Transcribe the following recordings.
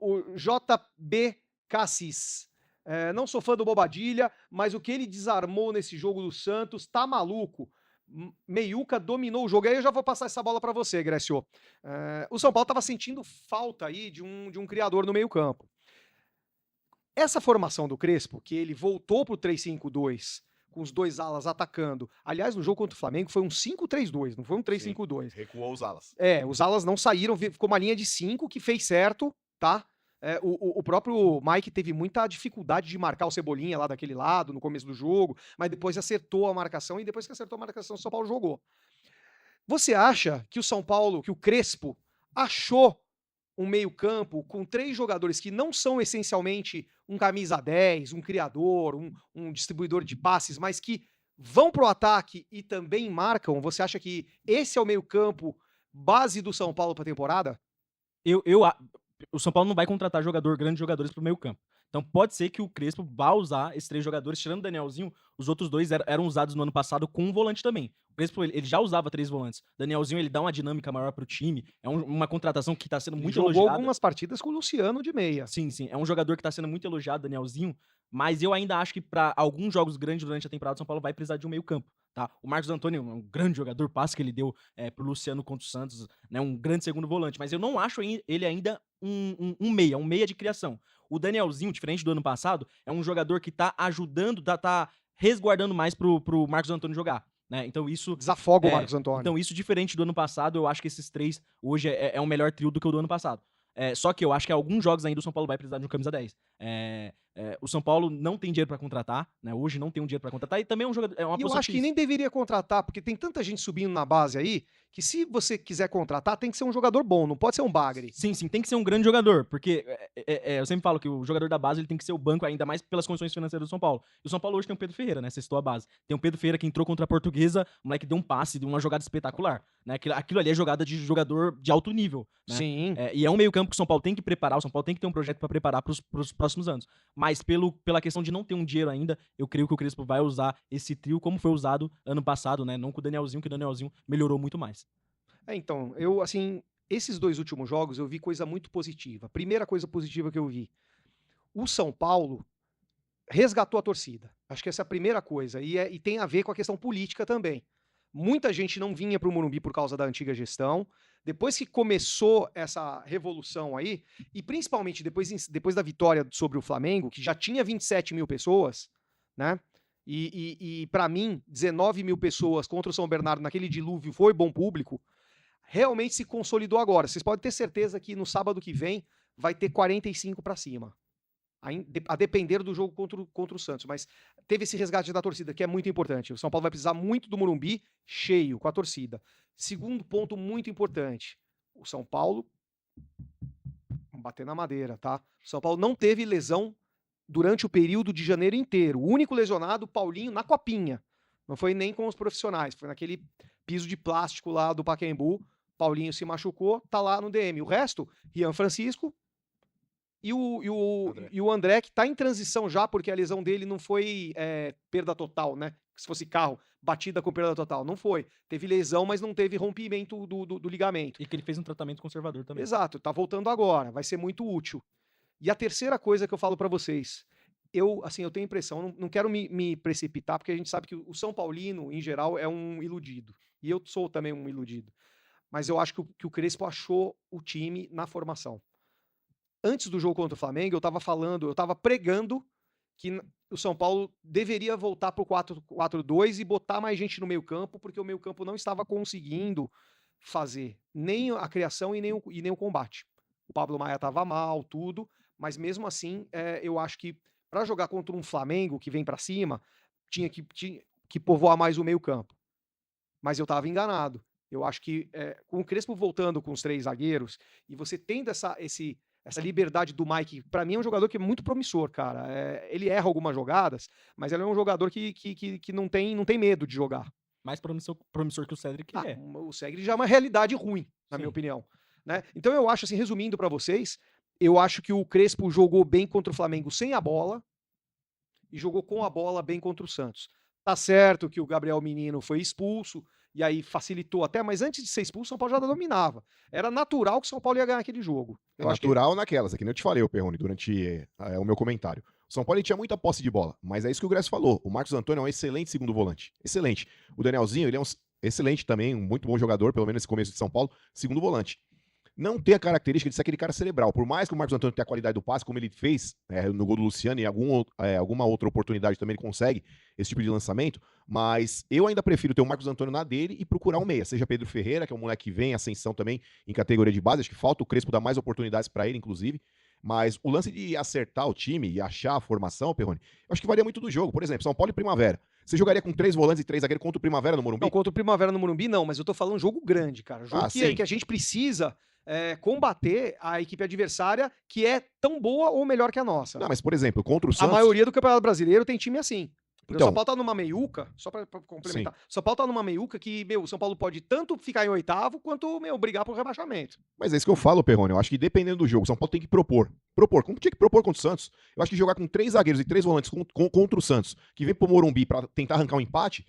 O JB Cassis. Não sou fã do Bobadilha, mas o que ele desarmou nesse jogo do Santos tá maluco. Meiuca dominou o jogo. Aí eu já vou passar essa bola para você, Grécio. O São Paulo estava sentindo falta aí de um criador no meio-campo. Essa formação do Crespo, que ele voltou pro 3-5-2, com os dois alas atacando. Aliás, no jogo contra o Flamengo foi um 5-3-2, não foi um 3-5-2. Recuou os alas. Os alas não saíram, ficou uma linha de 5 que fez certo, tá? O próprio Mike teve muita dificuldade de marcar o Cebolinha lá daquele lado, no começo do jogo, mas depois acertou a marcação, e depois que acertou a marcação, o São Paulo jogou. Você acha que o São Paulo, que o Crespo, achou um meio-campo com 3 jogadores que não são essencialmente um camisa 10, um criador, um distribuidor de passes, mas que vão pro ataque e também marcam? Você acha que esse é o meio-campo base do São Paulo para a temporada? O São Paulo não vai contratar grandes jogadores pro meio campo. Então pode ser que o Crespo vá usar esses 3 jogadores, tirando o Danielzinho, os outros 2 eram usados no ano passado com um volante também. O Crespo, ele já usava 3 volantes. Danielzinho, ele dá uma dinâmica maior pro time, uma contratação que tá sendo muito Jogou elogiada. algumas partidas com o Luciano de meia. Sim, é um jogador que tá sendo muito elogiado, Danielzinho, mas eu ainda acho que para alguns jogos grandes durante a temporada, o São Paulo vai precisar de um meio campo. Tá? O Marcos Antônio é um grande jogador, passe que ele deu pro Luciano contra o Santos, né, um grande segundo volante, mas eu não acho ele ainda um meia de criação. O Danielzinho, diferente do ano passado, é um jogador que tá ajudando, tá resguardando mais pro Marcos Antônio jogar. Né? Então isso desafoga o Marcos Antônio. Então isso, diferente do ano passado, eu acho que esses 3 hoje é um melhor trio do que o do ano passado. Só que eu acho que alguns jogos ainda o São Paulo vai precisar de um camisa 10. O São Paulo não tem dinheiro pra contratar, né? Hoje não tem um dinheiro pra contratar, e também é um jogador. E eu acho que nem deveria contratar, porque tem tanta gente subindo na base aí, que se você quiser contratar, tem que ser um jogador bom, não pode ser um bagre. Sim, tem que ser um grande jogador, porque eu sempre falo que o jogador da base ele tem que ser o banco, ainda mais pelas condições financeiras do São Paulo. E o São Paulo hoje tem o Pedro Ferreira, né? Você citou a base. Tem o Pedro Ferreira que entrou contra a Portuguesa, o moleque deu um passe, deu uma jogada espetacular. Né? Aquilo ali é jogada de jogador de alto nível. Né? Sim. E é um meio campo que o São Paulo tem que preparar, o São Paulo tem que ter um projeto pra preparar pros próximos anos. Mas pela questão de não ter um dinheiro ainda, eu creio que o Crespo vai usar esse trio como foi usado ano passado, né? Não com o Danielzinho, que o Danielzinho melhorou muito mais. Então, esses 2 últimos jogos eu vi coisa muito positiva. Primeira coisa positiva que eu vi, o São Paulo resgatou a torcida. Acho que essa é a primeira coisa, e tem a ver com a questão política também. Muita gente não vinha pro Morumbi por causa da antiga gestão. Depois que começou essa revolução aí, e principalmente depois da vitória sobre o Flamengo, que já tinha 27 mil pessoas, né? E para mim, 19 mil pessoas contra o São Bernardo naquele dilúvio foi bom público. Realmente se consolidou agora. Vocês podem ter certeza que no sábado que vem vai ter 45 para cima. A depender do jogo contra o Santos. Mas teve esse resgate da torcida, que é muito importante. O São Paulo vai precisar muito do Morumbi cheio, com a torcida. Segundo ponto muito importante. O São Paulo... Vamos bater na madeira, tá? O São Paulo não teve lesão durante o período de janeiro inteiro. O único lesionado, Paulinho, na copinha. Não foi nem com os profissionais. Foi naquele piso de plástico lá do Pacaembu. Paulinho se machucou, tá lá no DM. O resto, Rian Francisco e o André, que tá em transição já, porque a lesão dele não foi perda total, né? Se fosse carro, batida com perda total. Não foi. Teve lesão, mas não teve rompimento do ligamento. E que ele fez um tratamento conservador também. Exato, tá voltando agora. Vai ser muito útil. E a terceira coisa que eu falo pra vocês, eu tenho impressão, não quero me precipitar, porque a gente sabe que o São Paulino, em geral, é um iludido. E eu sou também um iludido. Mas eu acho que o Crespo achou o time na formação. Antes do jogo contra o Flamengo, eu tava pregando que o São Paulo deveria voltar pro 4-4-2 e botar mais gente no meio-campo, porque o meio-campo não estava conseguindo fazer nem a criação e nem o combate. O Pablo Maia tava mal, tudo, mas mesmo assim, eu acho que para jogar contra um Flamengo que vem para cima, tinha que povoar mais o meio-campo. Mas eu tava enganado. Eu acho que com o Crespo voltando com os 3 zagueiros e você tendo essa liberdade do Mike, pra mim é um jogador que é muito promissor, cara. Ele erra algumas jogadas, mas ele é um jogador que não tem medo de jogar. Mais promissor que o Cedric é. O Cedric já é uma realidade ruim, na minha opinião. Né? Então eu acho, assim, resumindo pra vocês, eu acho que o Crespo jogou bem contra o Flamengo sem a bola e jogou com a bola bem contra o Santos. Tá certo que o Gabriel Menino foi expulso e aí facilitou até, mas antes de ser expulso, o São Paulo já dominava. Era natural que o São Paulo ia ganhar aquele jogo. É natural naquelas, é que nem eu te falei, Perrone, durante o meu comentário. O São Paulo ele tinha muita posse de bola, mas é isso que o Gresso falou. O Marcos Antônio é um excelente segundo volante. Excelente. O Danielzinho, ele é um excelente também, um muito bom jogador, pelo menos nesse começo de São Paulo, segundo volante. Não tem a característica de ser aquele cara cerebral. Por mais que o Marcos Antônio tenha a qualidade do passe, como ele fez no gol do Luciano e alguma outra oportunidade também ele consegue esse tipo de lançamento, mas eu ainda prefiro ter o Marcos Antônio na dele e procurar um meia, seja Pedro Ferreira, que é um moleque que vem em ascensão também em categoria de base, acho que falta o Crespo dar mais oportunidades para ele, inclusive, mas o lance de acertar o time e achar a formação, Perrone, eu acho que varia muito do jogo. Por exemplo, São Paulo e Primavera. Você jogaria com 3 volantes e 3 zagueiros contra o Primavera no Morumbi? Não, contra o Primavera no Morumbi não, mas eu tô falando um jogo grande, cara. Jogo que a gente precisa combater a equipe adversária que é tão boa ou melhor que a nossa. Não, mas por exemplo, contra o Santos... A maioria do Campeonato Brasileiro tem time assim. Então, o São Paulo tá numa meiuca, só pra complementar, o São Paulo tá numa meiuca que, o São Paulo pode tanto ficar em oitavo, quanto, brigar por rebaixamento. Mas é isso que eu falo, Perrone, eu acho que dependendo do jogo, o São Paulo tem que propor, como tinha que propor contra o Santos. Eu acho que jogar com 3 zagueiros e 3 volantes contra o Santos, que vem pro Morumbi pra tentar arrancar um empate,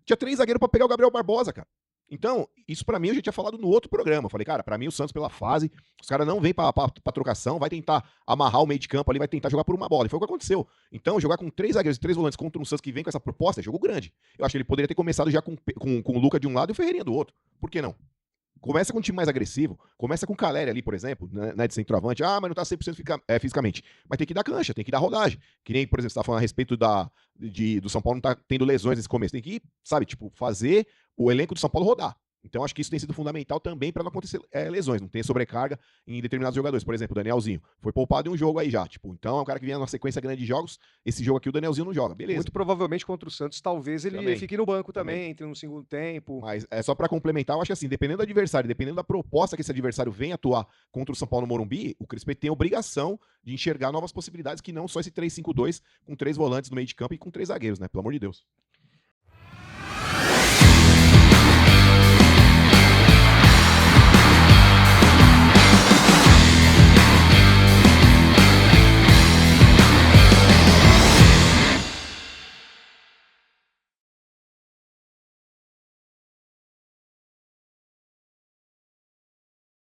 tinha 3 zagueiros pra pegar o Gabriel Barbosa, cara. Então, isso pra mim eu já tinha falado no outro programa. Eu falei, cara, pra mim o Santos pela fase, os caras não vêm pra trocação, vai tentar amarrar o meio de campo ali, vai tentar jogar por uma bola. E foi o que aconteceu. Então, jogar com 3 zagueiros e 3 volantes contra um Santos que vem com essa proposta é jogo grande. Eu acho que ele poderia ter começado já com o Luca de um lado e o Ferreirinha do outro. Por que não? Começa com um time mais agressivo, começa com o Caleri ali, por exemplo, né, de centroavante. Ah, mas não tá 100% fisicamente. Mas tem que dar cancha, tem que dar rodagem. Que nem, por exemplo, você tá falando a respeito do São Paulo não tá tendo lesões nesse começo. Tem que, sabe, fazer o elenco do São Paulo rodar. Então, acho que isso tem sido fundamental também para não acontecer lesões, não ter sobrecarga em determinados jogadores. Por exemplo, o Danielzinho foi poupado em um jogo aí já. Então é um cara que vinha numa sequência grande de jogos. Esse jogo aqui o Danielzinho não joga, beleza. Muito provavelmente contra o Santos, talvez ele fique no banco também, entre um segundo tempo. Mas é só para complementar, eu acho que assim, dependendo do adversário, dependendo da proposta que esse adversário vem atuar contra o São Paulo no Morumbi, o Crispe tem a obrigação de enxergar novas possibilidades que não só esse 3-5-2 com 3 volantes no meio de campo e com 3 zagueiros, né? Pelo amor de Deus.